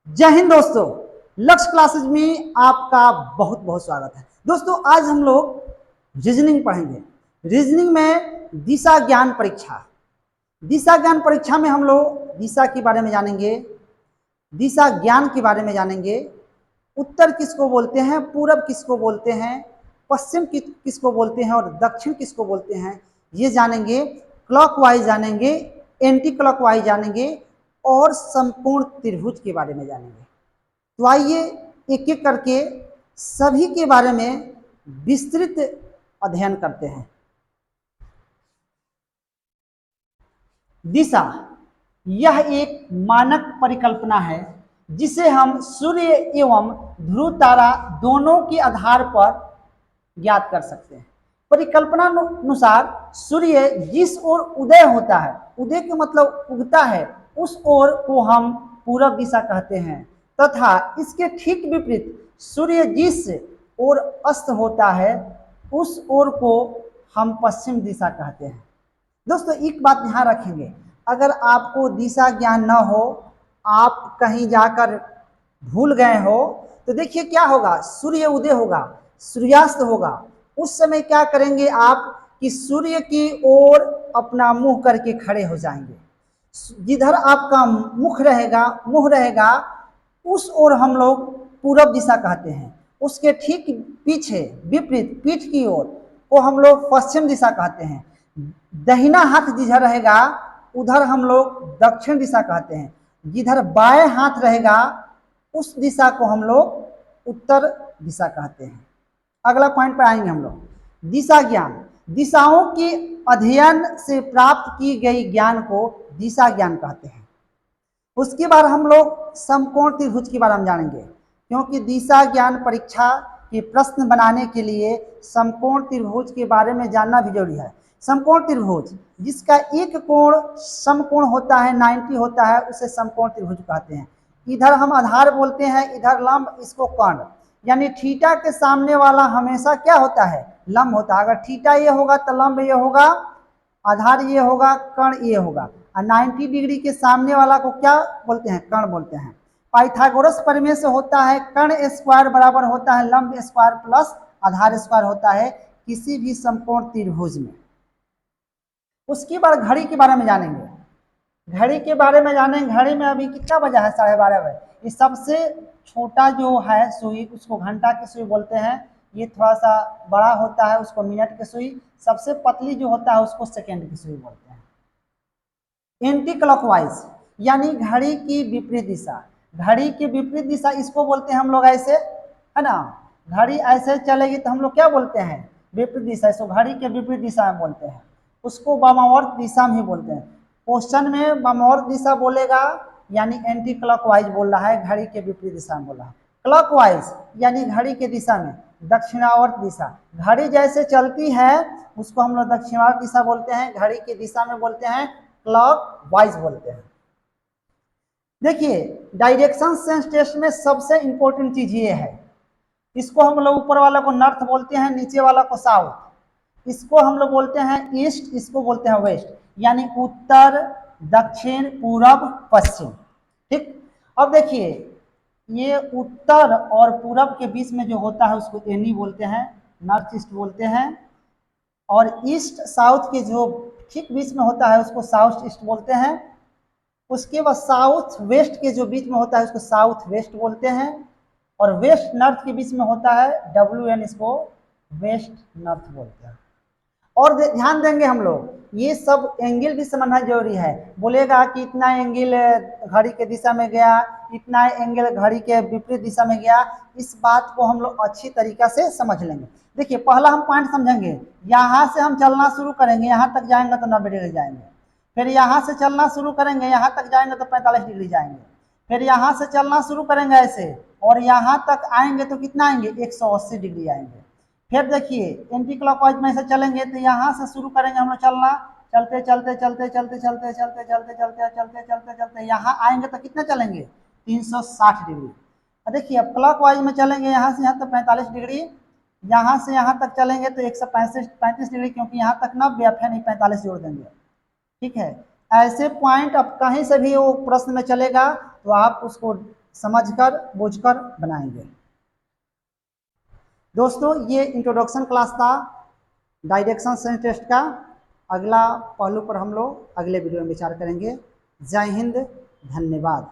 जय हिंद दोस्तों। लक्ष्य क्लासेज में आपका बहुत बहुत स्वागत है। दोस्तों आज हम लोग रीजनिंग पढ़ेंगे। रीजनिंग में दिशा ज्ञान परीक्षा। दिशा ज्ञान परीक्षा में हम लोग दिशा के बारे में जानेंगे, दिशा ज्ञान के बारे में जानेंगे, उत्तर किसको बोलते हैं, पूरब किसको बोलते हैं, पश्चिम किसको बोलते हैं और दक्षिण किसको बोलते हैं, ये जानेंगे। क्लॉकवाइज जानेंगे, एंटी क्लॉकवाइज जानेंगे और संपूर्ण त्रिभुज के बारे में जानेंगे। तो आइए एक एक करके सभी के बारे में विस्तृत अध्ययन करते हैं। दिशा यह एक मानक परिकल्पना है जिसे हम सूर्य एवं ध्रुव तारा दोनों के आधार पर ज्ञात कर सकते हैं। परिकल्पना अनुसार सूर्य जिस ओर उदय होता है, उदय का मतलब उगता है, उस ओर को हम पूरब दिशा कहते हैं तथा इसके ठीक विपरीत सूर्य जिस ओर अस्त होता है उस ओर को हम पश्चिम दिशा कहते हैं। दोस्तों एक बात ध्यान रखेंगे, अगर आपको दिशा ज्ञान न हो, आप कहीं जाकर भूल गए हो, तो देखिए क्या होगा, सूर्य उदय होगा, सूर्यास्त होगा, उस समय क्या करेंगे आप कि सूर्य की ओर अपना मुंह करके खड़े हो जाएंगे। जिधर आपका मुंह रहेगा उस ओर हम लोग पूरब दिशा कहते हैं। उसके ठीक पीछे विपरीत पीठ की ओर को हम लोग पश्चिम दिशा कहते हैं। दहिना हाथ जिधर रहेगा उधर हम लोग दक्षिण दिशा कहते हैं। जिधर बाएं हाथ रहेगा उस दिशा को हम लोग उत्तर दिशा कहते हैं। अगला पॉइंट पर आएंगे हम लोग। दिशा ज्ञान, दिशाओं के अध्ययन से प्राप्त की गई ज्ञान को दिशा ज्ञान कहते हैं। उसके बाद हम लोग समकोण त्रिभुज के बारे में जानेंगे, क्योंकि दिशा ज्ञान परीक्षा के प्रश्न बनाने के लिए समकोण त्रिभुज के बारे में जानना भी जरूरी है। समकोण त्रिभुज जिसका एक कोण समकोण होता है, 90 होता है, उसे समकोण त्रिभुज कहते हैं। इधर हम आधार बोलते हैं, इधर लंब, इसको कर्ण, यानी थीटा के सामने वाला हमेशा क्या होता है, लंब होता है। अगर थीटा ये होगा तो लंब ये होगा, आधार ये होगा, कर्ण ये होगा। और 90 डिग्री के सामने वाला को क्या बोलते हैं, कर्ण बोलते हैं। पाइथागोरस प्रमेय से होता है कर्ण स्क्वायर बराबर होता है लंब स्क्वायर प्लस आधार स्क्वायर होता है किसी भी समकोण त्रिभुज में। उसके बाद घड़ी के बारे में जानेंगे। घड़ी के बारे में जानेंगे, घड़ी में अभी कितना बजा है, 12:30 बजे। ये सबसे छोटा जो है सुई उसको घंटा की सुई बोलते हैं, ये थोड़ा सा बड़ा होता है उसको मिनट की सुई, सबसे पतली जो होता है उसको सेकेंड की सुई बोलते हैं। एंटी क्लॉकवाइज यानी घड़ी की विपरीत दिशा, घड़ी की विपरीत दिशा इसको बोलते हैं हम लोग ऐसे, है ना, घड़ी ऐसे चलेगी तो हम लोग क्या बोलते हैं, विपरीत दिशा, इसको घड़ी के विपरीत दिशा में बोलते हैं, उसको वामावर्त दिशा में बोलते हैं। क्वेश्चन में वामावर्त दिशा बोलेगा यानी एंटी क्लॉकवाइज बोल रहा है, घड़ी के विपरीत दिशा में बोल रहा है। क्लॉकवाइज यानी घड़ी के दिशा में, दक्षिणावर्त दिशा, घड़ी जैसे चलती है उसको हम लोग दक्षिणावर्त दिशा बोलते हैं, घड़ी की दिशा में बोलते हैं क्लॉक वाइज बोलते हैं। देखिए डायरेक्शन सेंस टेस्ट में सबसे इंपॉर्टेंट चीज ये है, इसको हम लोग ऊपर वाला को नॉर्थ बोलते हैं, नीचे वाला को साउथ, इसको हम लोग बोलते हैं ईस्ट, इसको बोलते हैं वेस्ट, यानी उत्तर दक्षिण पूरब पश्चिम। ठीक, अब देखिए ये उत्तर और पूरब के बीच में जो होता है उसको एनी बोलते हैं, नॉर्थ ईस्ट बोलते हैं, और ईस्ट साउथ के जो ठीक बीच में होता है उसको साउथ ईस्ट बोलते हैं। उसके बाद साउथ वेस्ट के जो बीच में होता है उसको साउथ वेस्ट बोलते हैं, और वेस्ट नॉर्थ के बीच में होता है WN, इसको वेस्ट नॉर्थ बोलते हैं। और ध्यान देंगे हम लोग ये सब एंगल भी समझना जरूरी है, बोलेगा कि इतना एंगल घड़ी के दिशा में गया, इतना एंगल घड़ी के विपरीत दिशा में गया, इस बात को हम लोग अच्छी तरीका से समझ लेंगे। देखिए पहला हम पॉइंट समझेंगे, यहाँ से हम चलना शुरू करेंगे, यहाँ तक जाएंगे तो 90 डिग्री जाएंगे, फिर यहाँ से चलना शुरू करेंगे, यहाँ तक जाएंगे तो 45 डिग्री जाएंगे, फिर यहाँ से चलना शुरू करेंगे ऐसे और यहाँ तक आएंगे तो कितना आएंगे, 180 डिग्री आएंगे। फिर देखिए एंटी क्लॉकवाइज में से चलेंगे तो यहाँ से शुरू करेंगे हम लोग चलना, चलते चलते चलते चलते चलते चलते चलते चलते चलते चलते चलते यहाँ आएंगे तो कितना चलेंगे, 360 डिग्री। देखिए अब क्लॉकवाइज में चलेंगे यहाँ से यहाँ तक 45 डिग्री, यहाँ से यहाँ तक चलेंगे तो 135 डिग्री, क्योंकि यहाँ तक 90 फिर नहीं 45 जोड़ देंगे। ठीक है, ऐसे पॉइंट अब कहीं से भी वो प्रश्न में चलेगा तो आप उसको समझकर बूझकर बनाएंगे। दोस्तों ये इंट्रोडक्शन क्लास था डायरेक्शन सेंस टेस्ट का। अगला पहलू पर हम लोग अगले वीडियो में विचार करेंगे। जय हिंद, धन्यवाद।